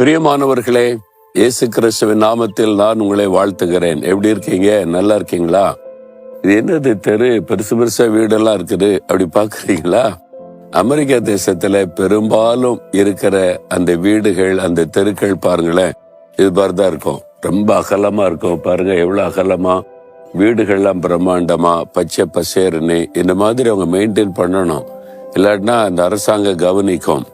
பிரியமானவர்களே, இயேசு கிறிஸ்துவின் நாமத்தில் நான் உங்களை வாழ்த்துகிறேன். எப்படி இருக்கீங்க? நல்லா இருக்கீங்களா? இது என்னது தெரு பெருசு பெருசா வீடெல்லாம் இருக்குது அப்படி பாக்குறீங்களா? அமெரிக்கா தேசத்துல பெரும்பாலும் இருக்கிற அந்த வீடுகள், அந்த தெருக்கள் பாருங்களேன், இது மாதிரிதான் இருக்கும். ரொம்ப அகலமா இருக்கும். பாருங்க எவ்வளவு அகலமா, வீடுகள்லாம் பிரம்மாண்டமா பச்சை பசேருன்னு இந்த மாதிரி அவங்க மெயின்டைன் பண்ணணும். இல்லாட்டினா அந்த அரசாங்கம் கவனிக்கும்.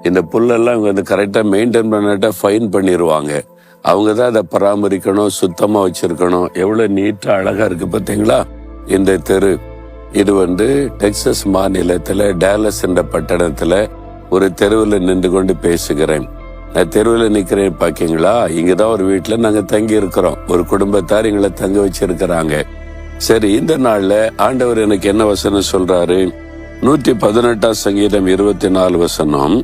இந்த புல்லெல்லாம் இவங்க வந்து கரெக்டா மெயின்டைன் பண்ணிட்டா ஃபைன் பண்ணிடுவாங்க. அவங்க தான் அதை பராமரிக்கணும், சுத்தமா வச்சிருக்கணும். எவ்வளவு நீட்டா அழகா இருக்கு பார்த்தீங்களா இந்த தெரு. இது வந்து டெக்சஸ் மாநிலத்துல டாலஸ் என்ற பட்டணத்துல ஒரு தெருவில் நின்று கொண்டு பேசுகிறேன். நான் தெருவில் நிக்கிறேன் பாக்கீங்களா. இங்கதான் ஒரு வீட்டுல நாங்க தங்கி இருக்கிறோம். ஒரு குடும்பத்தார் எங்களை தங்க வச்சிருக்கிறாங்க. சரி, இந்த நாள்ல ஆண்டவர் எனக்கு என்ன வசனம் சொல்றாரு? 118 சங்கீதம் 24 வசனம்.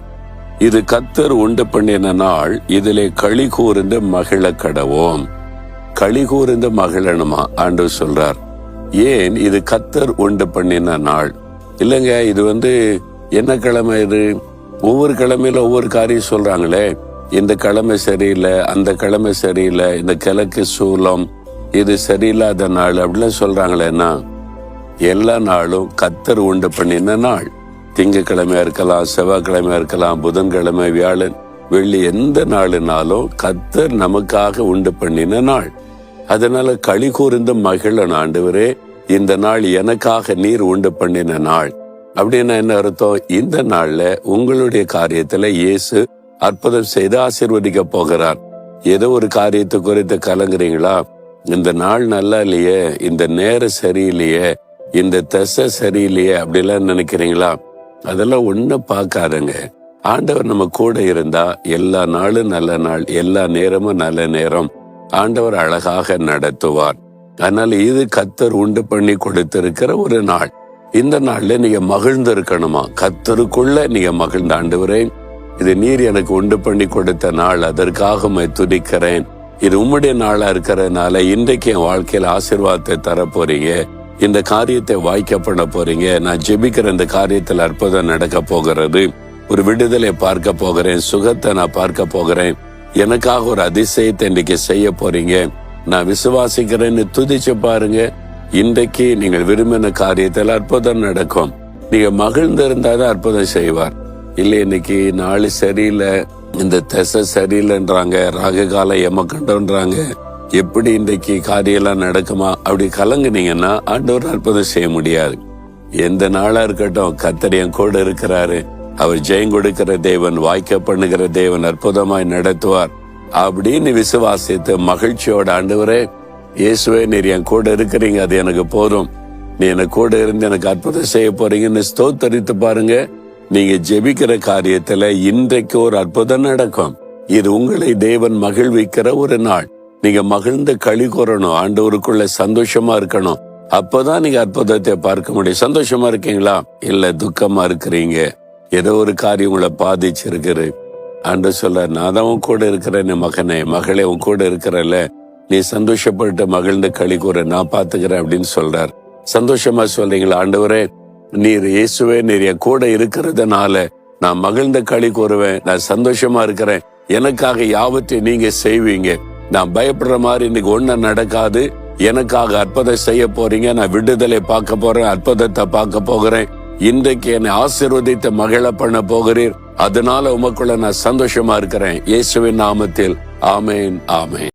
இது கர்த்தர் உண்டு பண்ணின நாள், இதிலே களி கூர்ந்து மகிழ கடவோம். களி கூர்ந்து மகிழணுமா ஆண்டவர் சொல்றார். ஏன் இது கர்த்தர் உண்டு பண்ணின நாள்? இல்லைங்க, இது வந்து என்ன கிழமை? இது ஒவ்வொரு கிழமையில ஒவ்வொரு காரியம் சொல்றாங்களே. இந்த கிழமை சரியில்லை, அந்த கிழமை சரியில்லை, இந்த கிழக்கு சூலம் இது சரியில்லாத நாள் அப்படிலாம் சொல்றாங்களேன்னா, எல்லா நாளும் கர்த்தர் உண்டு பண்ணின நாள். திங்கக்கிழமையா இருக்கலாம், செவ்வாய்க்கிழமையா இருக்கலாம், புதன்கிழமை, வியாழன், வெள்ளி, எந்த நாளுனாலும் கர்த்தர் நமக்காக உண்டு பண்ணின நாள். அதனால களி கூர்ந்து மகிழன். ஆண்டவரே, இந்த நாள் எனக்காக நீர் உண்டு பண்ணின நாள். அப்படின்னா என்ன அர்த்தம்? இந்த நாள்ல உங்களுடைய காரியத்துல இயேசு அற்புதம் செய்து ஆசீர்வதிக்க போகிறார். ஏதோ ஒரு காரியத்தை குறித்து கலங்குறீங்களா? இந்த நாள் நல்லா இல்லையே, இந்த நேரம் சரியில்லையே, இந்த திசை சரியில்லையே அப்படிலாம் நினைக்கிறீங்களா? அதெல்லாம் ஒன்னும் பார்க்காதுங்க. ஆண்டவர் நம்ம கூட இருந்தா எல்லா நாளும் நல்ல நாள், எல்லா நேரமும் நல்ல நேரம். ஆண்டவர் அழகாக நடத்துவார். அதனால இது கர்த்தர் உண்டு பண்ணி கொடுத்திருக்கிற ஒரு நாள். இந்த நாள்ல நீங்க மகிழ்ந்து இருக்கணுமா? கர்த்தருக்குள்ள நீங்க மகிழ்ந்த, ஆண்டவரே இது நீர் எனக்கு உண்டு பண்ணி கொடுத்த நாள், அதற்காக துதிக்கிறேன். இது உம்முடைய நாளா இருக்கிறதுனால இன்றைக்கு என் வாழ்க்கையில ஆசீர்வாதத்தை தர போறீங்க. இந்த காரியத்தை வாய்க்க பண்ண போறீங்க. நான் ஜெபிக்கிற இந்த காரியத்தில் அற்புதம் நடக்க போகிறது. ஒரு விடுதலை பார்க்க போகிறேன், சுகத்தை நான் பார்க்க போகிறேன். எனக்காக ஒரு அதிசயத்தை இன்னைக்கு செய்ய போறீங்க. நான் விசுவாசிக்கிறேன்னு துதிச்சு பாருங்க. இன்றைக்கு நீங்கள் விரும்பின காரியத்தில் அற்புதம் நடக்கும். நீங்க மகிழ்ந்து இருந்தாதான் அற்புதம் செய்வார். இல்லை இன்னைக்கு நாள் சரியில்லை, இந்த திசை சரியில்லைன்றாங்க, ராகு காலம் எமக்கண்டோன்றாங்க, எப்படி இன்றைக்கு காரியெல்லாம் நடக்குமா அப்படி கலங்குனீங்கன்னா ஆண்டவர் அற்புதம் செய்ய முடியாது. எந்த நாளா இருக்கட்டும், கர்த்தர் என் கூட இருக்கிறாரு. அவர் ஜெயம் கொடுக்கிற தேவன், வாய்க்க பண்ணுகிற தேவன், அற்புதமாய் நடத்துவார் அப்படின்னு விசுவாசித்து மகிழ்ச்சியோட, ஆண்டவரே இயேசுவே நீர் என் கூட இருக்கிறீங்க, அது எனக்கு போதும், நீ எனக்கு கூட இருந்து எனக்கு அற்புதம் செய்ய போறீங்கன்னு ஸ்தோத்தரித்து பாருங்க. நீங்க ஜெபிக்கிற காரியத்துல இன்றைக்கு ஒரு அற்புதம் நடக்கும். இது உங்களை தேவன் மகிழ்விக்கிற ஒரு நாள். நீங்க மகிழ்ந்து களி கூறணும், ஆண்டவருக்குள்ள சந்தோஷமா இருக்கணும். அப்பதான் நீங்க அற்புதத்தை பார்க்க முடியும். சந்தோஷமா இருக்கீங்களா? இல்ல துக்கமா இருக்கிறீங்க, ஏதோ ஒரு காரியம் உங்களை பாதிச்சிருக்குது. ஆண்டவர் சொல்ல, நான் தான் உன் கூட இருக்கிறேன்னு, மகனே மகளே உன் கூட இருக்கிறல்ல, நீ சந்தோஷப்பட்டு மகிழ்ந்து களி கூற, நான் பாத்துக்கிறேன் அப்படின்னு சொல்றார். சந்தோஷமா சொல்றீங்களா? ஆண்டவரே நீர் இயேசுவே நீர் என் கூட இருக்கிறதுனால நான் மகிழ்ந்த களி கூறுவேன், நான் சந்தோஷமா இருக்கிறேன், எனக்காக யாவற்றையும் நீங்க செய்வீங்க, நான் பயப்படுற மாதிரி இன்னைக்கு ஒண்ணும் நடக்காது, எனக்காக அற்புதம் செய்ய போறீங்க, நான் விடுதலை பார்க்க போறேன், அற்புதத்தை பார்க்க போகிறேன், இன்றைக்கு என்னை ஆசீர்வதித்து மகிழ பண்ண போகிறீர், அதனால உமக்குள்ள நான் சந்தோஷமா இருக்கிறேன். இயேசுவின் நாமத்தில் ஆமேன், ஆமேன்.